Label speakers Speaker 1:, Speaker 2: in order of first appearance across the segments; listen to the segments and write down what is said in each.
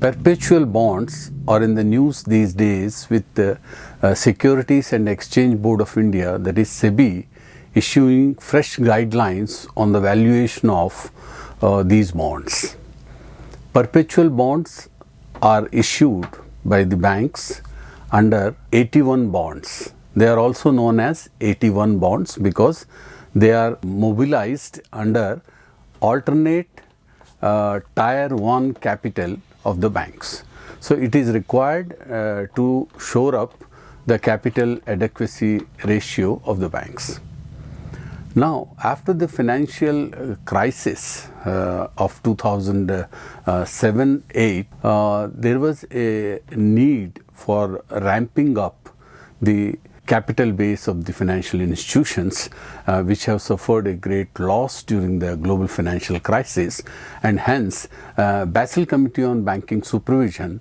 Speaker 1: Perpetual bonds are in the news these days with the Securities and Exchange Board of India, that is SEBI, issuing fresh guidelines on the valuation of these bonds. Perpetual bonds are issued by the banks under AT1 bonds. They are also known as AT1 bonds because they are mobilized under alternate Tier 1 capital of the banks. So it is required to shore up the capital adequacy ratio of the banks. Now, after the financial crisis of 2007-8, there was a need for ramping up the capital base of the financial institutions which have suffered a great loss during the global financial crisis, and hence Basel Committee on Banking Supervision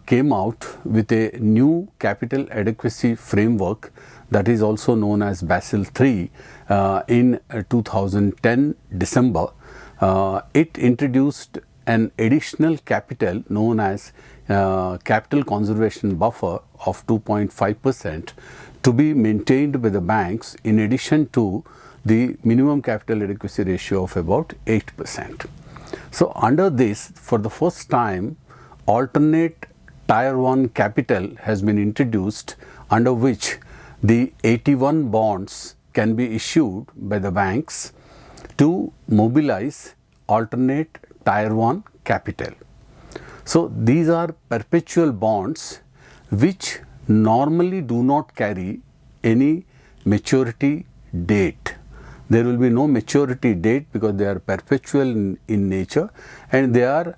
Speaker 1: came out with a new capital adequacy framework that is also known as Basel III in 2010 December. It introduced an additional capital known as capital conservation buffer of 2.5% to be maintained by the banks in addition to the minimum capital adequacy ratio of about 8%. So under this, for the first time, alternate Tier 1 capital has been introduced, under which the AT1 bonds can be issued by the banks to mobilize alternate Tier 1 capital. So these are perpetual bonds which normally do not carry any maturity date. There will be no maturity date because they are perpetual in nature, and they are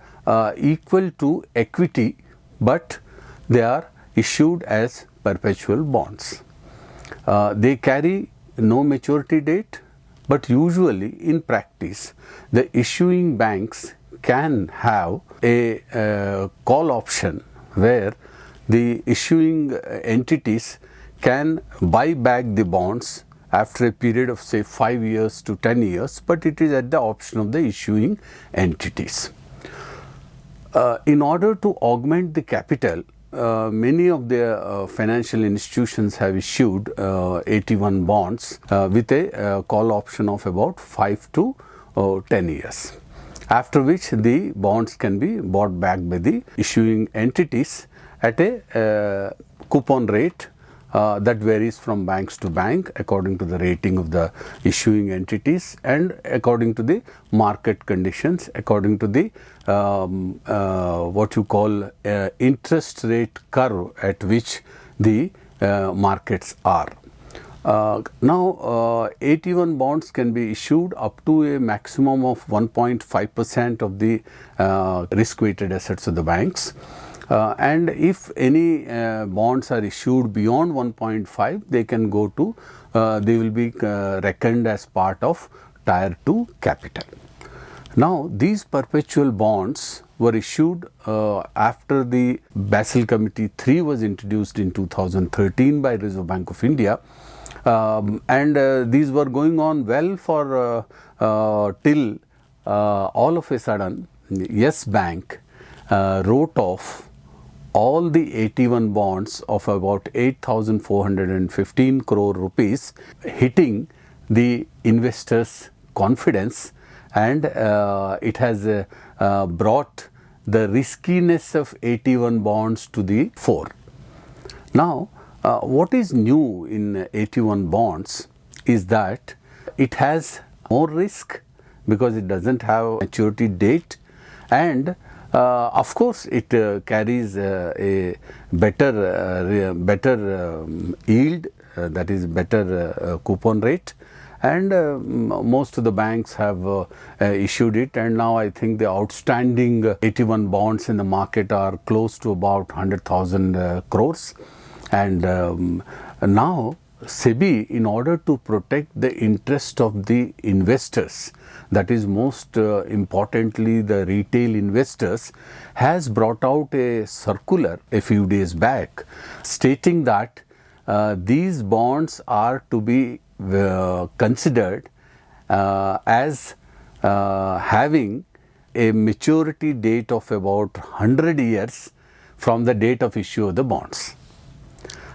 Speaker 1: equal to equity, but they are issued as perpetual bonds. They carry no maturity date, but usually in practice the issuing banks can have a call option where the issuing entities can buy back the bonds after a period of say 5 years to 10 years, but it is at the option of the issuing entities. In order to augment the capital, many of the financial institutions have issued AT1 bonds with a call option of about 5 to 10 years, after which the bonds can be bought back by the issuing entities at a coupon rate that varies from banks to bank according to the rating of the issuing entities and according to the market conditions, according to the what you call interest rate curve at which the markets are. Now AT1 bonds can be issued up to a maximum of 1.5% of the risk weighted assets of the banks. And if any bonds are issued beyond 1.5, they can go to, they will be reckoned as part of Tier 2 capital. Now, these perpetual bonds were issued after the Basel Committee 3 was introduced in 2013 by Reserve Bank of India, and these were going on well for till all of a sudden Yes Bank wrote off all the AT1 bonds of about 8,415 crore rupees, hitting the investors' confidence, and it has brought the riskiness of AT1 bonds to the fore. Now, what is new in AT1 bonds is that it has more risk because it doesn't have maturity date, and of course, it carries a better yield, that is better coupon rate, and most of the banks have issued it, and now I think the outstanding AT1 bonds in the market are close to about 100,000 crores, and now SEBI, in order to protect the interest of the investors, that is most importantly the retail investors, has brought out a circular a few days back stating that these bonds are to be considered as having a maturity date of about 100 years from the date of issue of the bonds.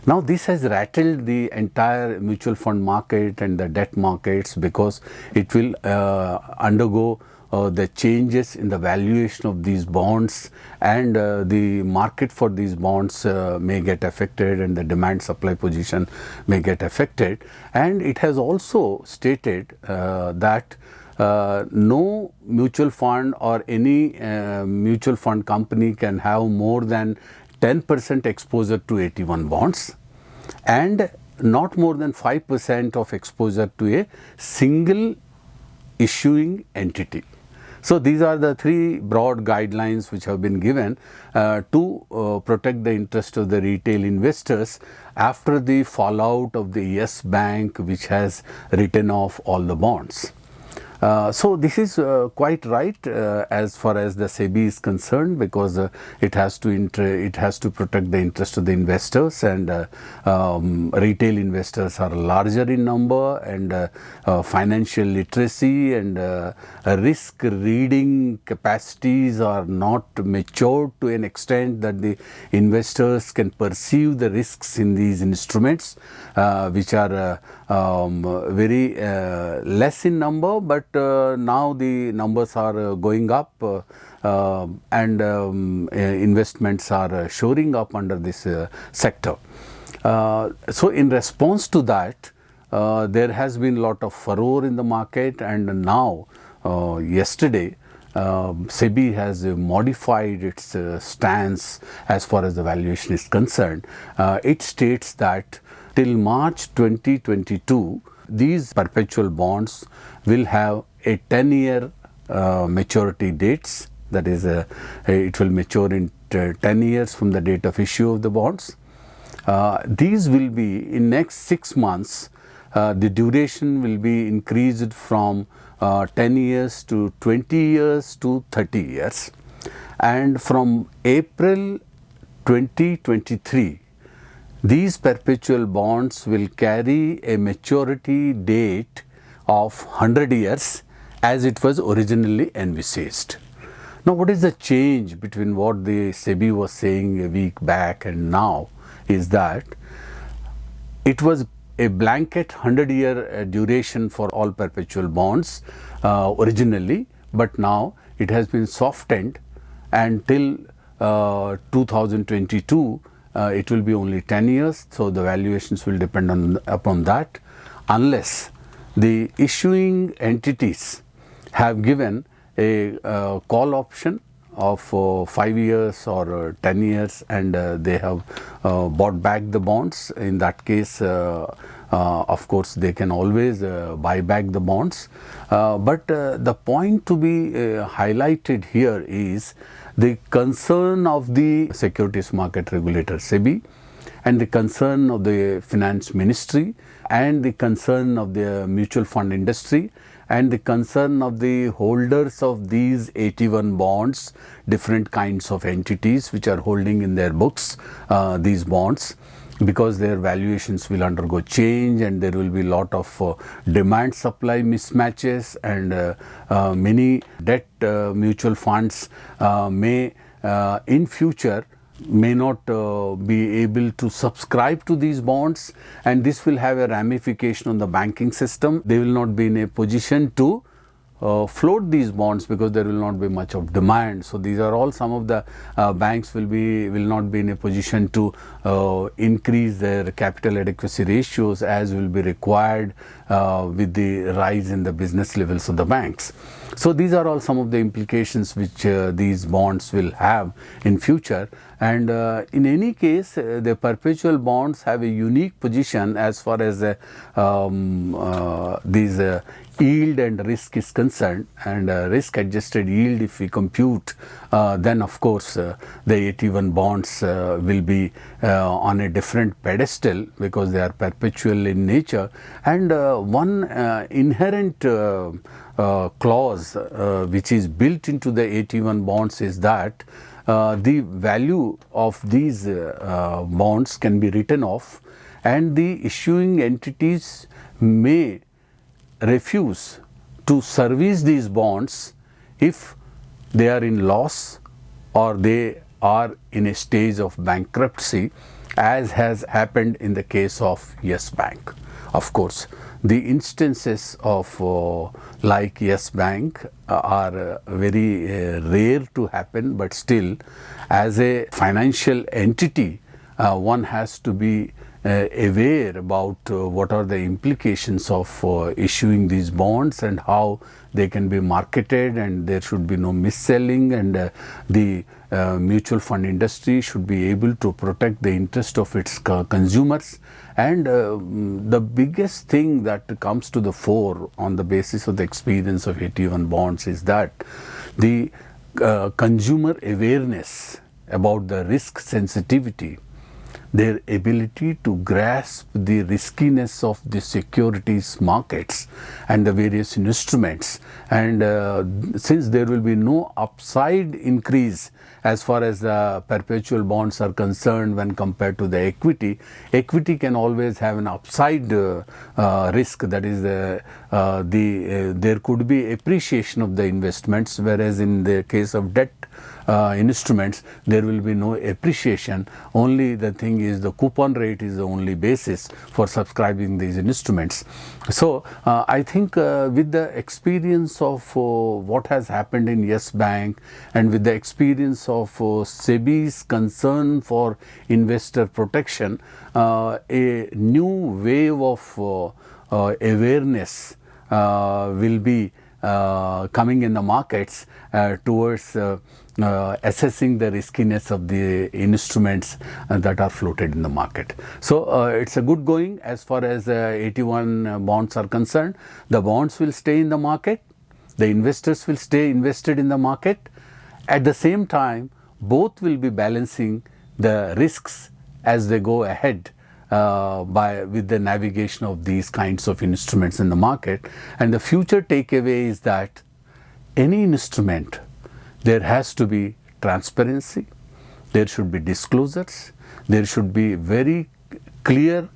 Speaker 1: Now this has rattled the entire mutual fund market and the debt markets, because it will undergo the changes in the valuation of these bonds, and the market for these bonds may get affected, and the demand supply position may get affected. And it has also stated that no mutual fund or any mutual fund company can have more than 10% exposure to AT1 bonds, and not more than 5% of exposure to a single issuing entity. So these are the three broad guidelines which have been given to protect the interest of the retail investors after the fallout of the Yes Bank, which has written off all the bonds. So this is quite right as far as the SEBI is concerned, because it has to protect the interest of the investors, and retail investors are larger in number, and financial literacy and risk reading capacities are not matured to an extent that the investors can perceive the risks in these instruments, which are very less in number, but now the numbers are going up, and investments are shoring up under this sector. So in response to that, there has been a lot of furore in the market, and now yesterday SEBI has modified its stance as far as the valuation is concerned. It states that till March 2022, these perpetual bonds will have a 10-year maturity dates. That is, it will mature in 10 years from the date of issue of the bonds. These will be in next 6 months. The duration will be increased from 10 years to 20 years to 30 years. And from April 2023, these perpetual bonds will carry a maturity date of 100 years as it was originally envisaged. Now, what is the change between what the SEBI was saying a week back and now is that it was a blanket 100-year duration for all perpetual bonds originally, but now it has been softened, and till 2022 it will be only 10 years. So the valuations will depend upon that, unless the issuing entities have given a call option of 5 years or 10 years, and they have bought back the bonds. In that case, of course, they can always buy back the bonds. But the point to be highlighted here is the concern of the securities market regulator SEBI, and the concern of the finance ministry, and the concern of the mutual fund industry, and the concern of the holders of these AT1 bonds, different kinds of entities which are holding in their books these bonds, because their valuations will undergo change, and there will be a lot of demand supply mismatches, and many debt mutual funds may in future may not be able to subscribe to these bonds, and this will have a ramification on the banking system. They will not be in a position to float these bonds because there will not be much of demand. So these are all some of the banks will not be in a position to increase their capital adequacy ratios as will be required with the rise in the business levels of the banks. So these are all some of the implications which these bonds will have in future. And in any case, the perpetual bonds have a unique position as far as these yield and risk is concerned, and risk adjusted yield, if we compute, then of course the AT1 bonds will be on a different pedestal because they are perpetual in nature. And one inherent clause which is built into the AT1 bonds is that the value of these bonds can be written off, and the issuing entities may refuse to service these bonds if they are in loss or they are in a stage of bankruptcy, as has happened in the case of Yes Bank. Of course, the instances of like Yes Bank are very rare to happen, but still, as a financial entity, one has to be aware about what are the implications of issuing these bonds and how they can be marketed, and there should be no mis-selling, and the mutual fund industry should be able to protect the interest of its consumers. And the biggest thing that comes to the fore on the basis of the experience of AT1 bonds is that the consumer awareness about the risk sensitivity, their ability to grasp the riskiness of the securities markets and the various instruments, and since there will be no upside increase as far as the perpetual bonds are concerned when compared to the equity, equity can always have an upside risk, that is there could be appreciation of the investments, whereas in the case of debt instruments there will be no appreciation. Only the thing is the coupon rate is the only basis for subscribing these instruments. So I think with the experience of what has happened in Yes Bank, and with the experience of SEBI's concern for investor protection, a new wave of awareness will be coming in the markets towards assessing the riskiness of the instruments that are floated in the market. So it's a good going as far as AT1 bonds are concerned. The bonds will stay in the market, the investors will stay invested in the market. At the same time, both will be balancing the risks as they go ahead with the navigation of these kinds of instruments in the market. And the future takeaway is that any instrument, there has to be transparency, there should be disclosures, there should be very clear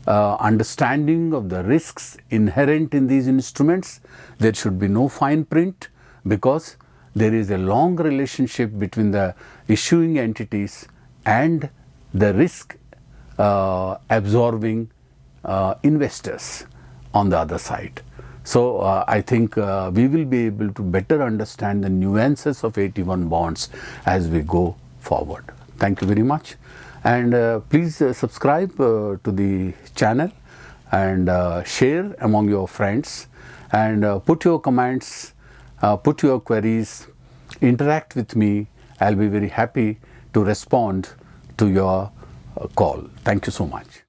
Speaker 1: understanding of the risks inherent in these instruments. There should be no fine print, because there is a long relationship between the issuing entities and the risk absorbing investors on the other side. So I think we will be able to better understand the nuances of AT1 bonds as we go forward. Thank you very much, and please subscribe to the channel and share among your friends, and put your comments, put your queries, interact with me. I'll be very happy to respond to your call. Thank you so much.